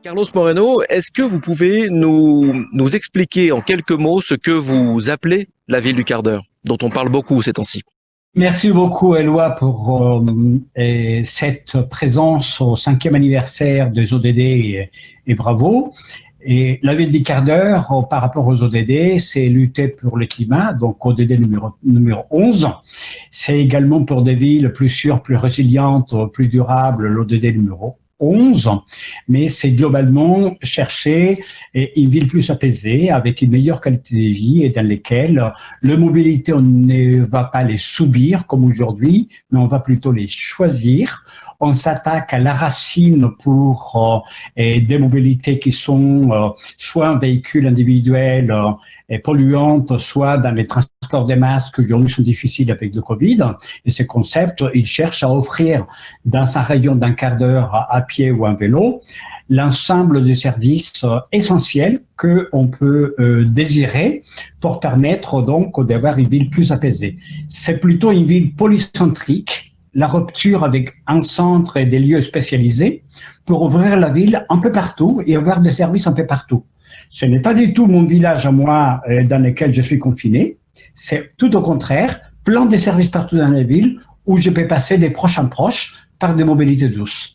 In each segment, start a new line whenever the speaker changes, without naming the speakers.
Carlos Moreno, est-ce que vous pouvez nous expliquer en quelques mots ce que vous appelez la ville du quart d'heure, dont on parle beaucoup ces temps-ci?
Merci beaucoup, Eloi, pour cette présence au 5e anniversaire des ODD et bravo. Et la ville du quart d'heure, par rapport aux ODD, c'est lutter pour le climat, donc ODD numéro 11. C'est également pour des villes plus sûres, plus résilientes, plus durables, l'ODD numéro 11, mais c'est globalement chercher une ville plus apaisée, avec une meilleure qualité de vie et dans lesquelles la mobilité, on ne va pas les subir comme aujourd'hui, mais on va plutôt les choisir. On s'attaque à la racine pour des mobilités qui sont soit un véhicule individuel polluantes, soit dans les transports des masses qui aujourd'hui sont difficiles avec le Covid. Et ce concept, il cherche à offrir dans un rayon d'un quart d'heure à pied ou en vélo l'ensemble des services essentiels qu'on peut désirer pour permettre donc d'avoir une ville plus apaisée. C'est plutôt une ville polycentrique, la rupture avec un centre et des lieux spécialisés pour ouvrir la ville un peu partout et avoir des services un peu partout. Ce n'est pas du tout mon village à moi dans lequel je suis confiné, c'est tout au contraire, plein de services partout dans la ville où je peux passer des proches en proches par des mobilités douces.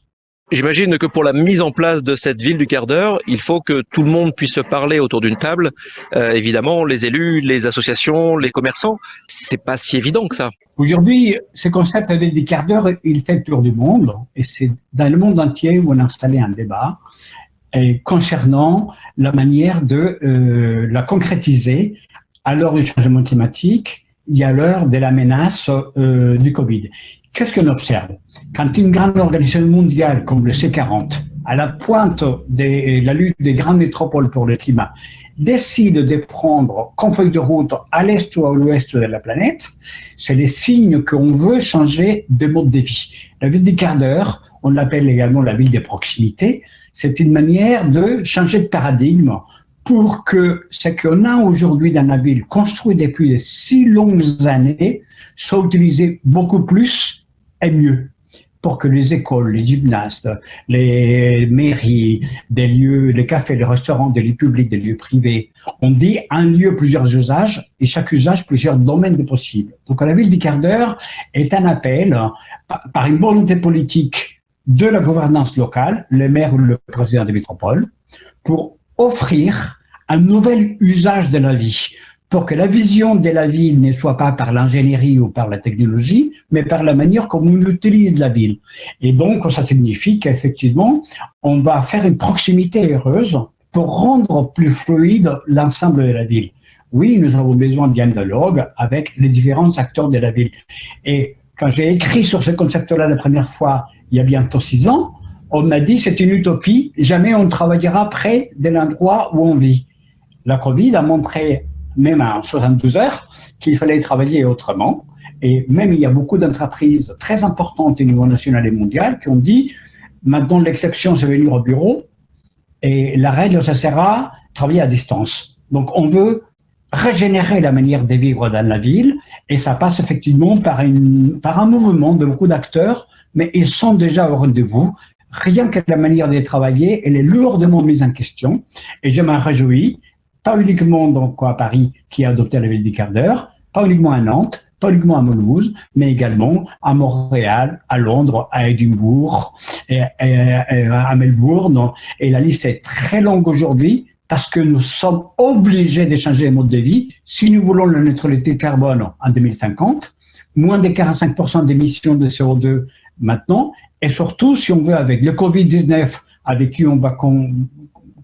J'imagine que pour la mise en place de cette ville du quart d'heure, il faut que tout le monde puisse se parler autour d'une table. Évidemment, les élus, les associations, les commerçants, c'est pas si évident que ça.
Aujourd'hui, ce concept avec des quarts d'heure, il fait le tour du monde et c'est dans le monde entier où on a installé un débat concernant la manière de la concrétiser à l'heure du changement climatique et à l'heure de la menace du Covid. Qu'est-ce qu'on observe? Quand une grande organisation mondiale comme le C40, à la pointe de la lutte des grandes métropoles pour le climat, décide de prendre comme feuille de route à l'est ou à l'ouest de la planète, c'est les signes qu'on veut changer de mode de vie. La ville du quart d'heure, on l'appelle également la ville des proximités, c'est une manière de changer de paradigme pour que ce qu'on a aujourd'hui dans la ville, construit depuis de si longues années, soit utilisé beaucoup plus et mieux, pour que les écoles, les gymnases, les mairies, des lieux, les cafés, les restaurants, des lieux publics, des lieux privés, on dit un lieu, plusieurs usages, et chaque usage, plusieurs domaines de possibles. Donc la ville du quart d'heure est un appel, par une volonté politique de la gouvernance locale, le maire ou le président de métropole, pour offrir un nouvel usage de la vie, pour que la vision de la ville ne soit pas par l'ingénierie ou par la technologie, mais par la manière comme on utilise la ville. Et donc, ça signifie qu'effectivement, on va faire une proximité heureuse pour rendre plus fluide l'ensemble de la ville. Oui, nous avons besoin d'un dialogue avec les différents acteurs de la ville. Et quand j'ai écrit sur ce concept-là la première fois, il y a bientôt 6 ans, on m'a dit c'est une utopie, jamais on travaillera près de l'endroit où on vit. La Covid a montré même en 72 heures, qu'il fallait travailler autrement. Et même il y a beaucoup d'entreprises très importantes au niveau national et mondial qui ont dit, maintenant l'exception c'est venir au bureau et la règle ça sera travailler à distance. Donc on veut régénérer la manière de vivre dans la ville et ça passe effectivement par un mouvement de beaucoup d'acteurs, mais ils sont déjà au rendez-vous. Rien que la manière de travailler, elle est lourdement mise en question et je m'en réjouis. Pas uniquement donc à Paris qui a adopté la ville du quart d'heure, pas uniquement à Nantes, pas uniquement à Mulhouse, mais également à Montréal, à Londres, à Édimbourg, et à Melbourne. Et la liste est très longue aujourd'hui parce que nous sommes obligés de changer les modes de vie si nous voulons la neutralité carbone en 2050, moins de 45% d'émissions de CO2 maintenant, et surtout si on veut avec le Covid-19 avec qui on va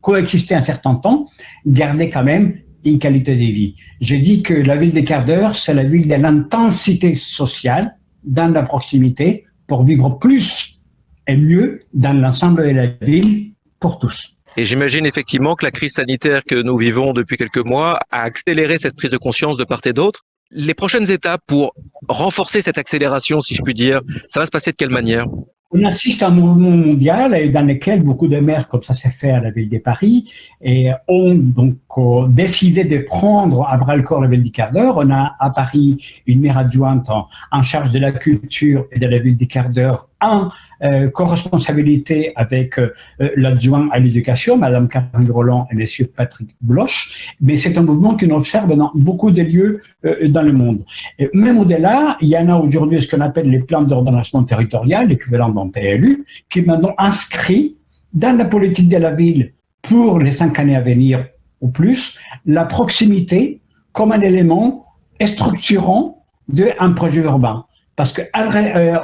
coexister un certain temps, garder quand même une qualité de vie. J'ai dit que la ville des quarts d'heure, c'est la ville de l'intensité sociale dans la proximité pour vivre plus et mieux dans l'ensemble de la ville pour tous.
Et j'imagine effectivement que la crise sanitaire que nous vivons depuis quelques mois a accéléré cette prise de conscience de part et d'autre. Les prochaines étapes pour renforcer cette accélération, si je puis dire, ça va se passer de quelle manière ?
On assiste à un mouvement mondial et dans lequel beaucoup de maires, comme ça s'est fait à la ville de Paris, ont donc décidé de prendre à bras le corps la ville du quart d'heure. On a à Paris une maire adjointe en charge de la culture et de la ville du quart d'heure co-responsabilité avec l'adjoint à l'éducation, Madame Catherine Roland et Monsieur Patrick Bloch, mais c'est un mouvement qu'on observe dans beaucoup de lieux dans le monde. Et même au-delà, il y en a aujourd'hui ce qu'on appelle les plans d'ordonnancement territorial, l'équivalent d'un PLU, qui est maintenant inscrit dans la politique de la ville pour les 5 années à venir ou plus, la proximité comme un élément structurant d'un projet urbain. Parce que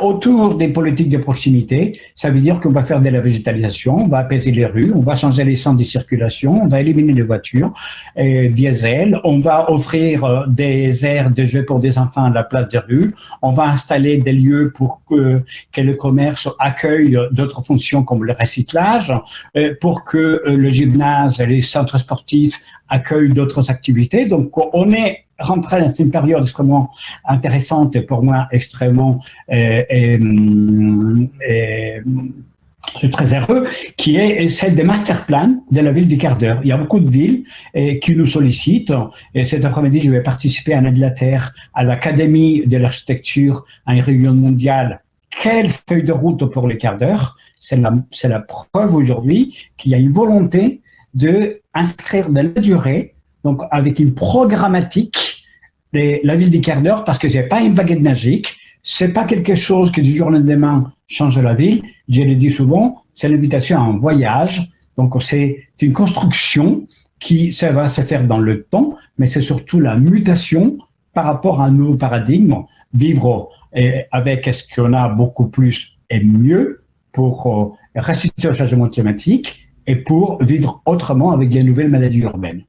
autour des politiques de proximité, ça veut dire qu'on va faire de la végétalisation, on va apaiser les rues, on va changer les centres de circulation, on va éliminer les voitures diesel, on va offrir des aires de jeu pour des enfants à la place des rues, on va installer des lieux pour que le commerce accueille d'autres fonctions comme le recyclage, pour que le gymnase et les centres sportifs accueillent d'autres activités. Donc on est rentré dans une période extrêmement intéressante et pour moi extrêmement je suis très heureux, qui est celle des master plans de la ville du quart d'heure. Il y a beaucoup de villes qui nous sollicitent. Et cet après-midi, je vais participer en Angleterre à l'Académie de l'architecture à une réunion mondiale. Quelle feuille de route pour les quarts d'heure? C'est la preuve aujourd'hui qu'il y a une volonté de inscrire de la durée, donc avec une programmatique, la ville du quart d'heure, parce que c'est pas une baguette magique, c'est pas quelque chose qui du jour au lendemain change la ville. Je le dis souvent, c'est l'invitation à un voyage. Donc c'est une construction qui ça va se faire dans le temps, mais c'est surtout la mutation par rapport à un nouveau paradigme, vivre avec ce qu'on a beaucoup plus et mieux pour résister au changement climatique et pour vivre autrement avec des nouvelles maladies urbaines.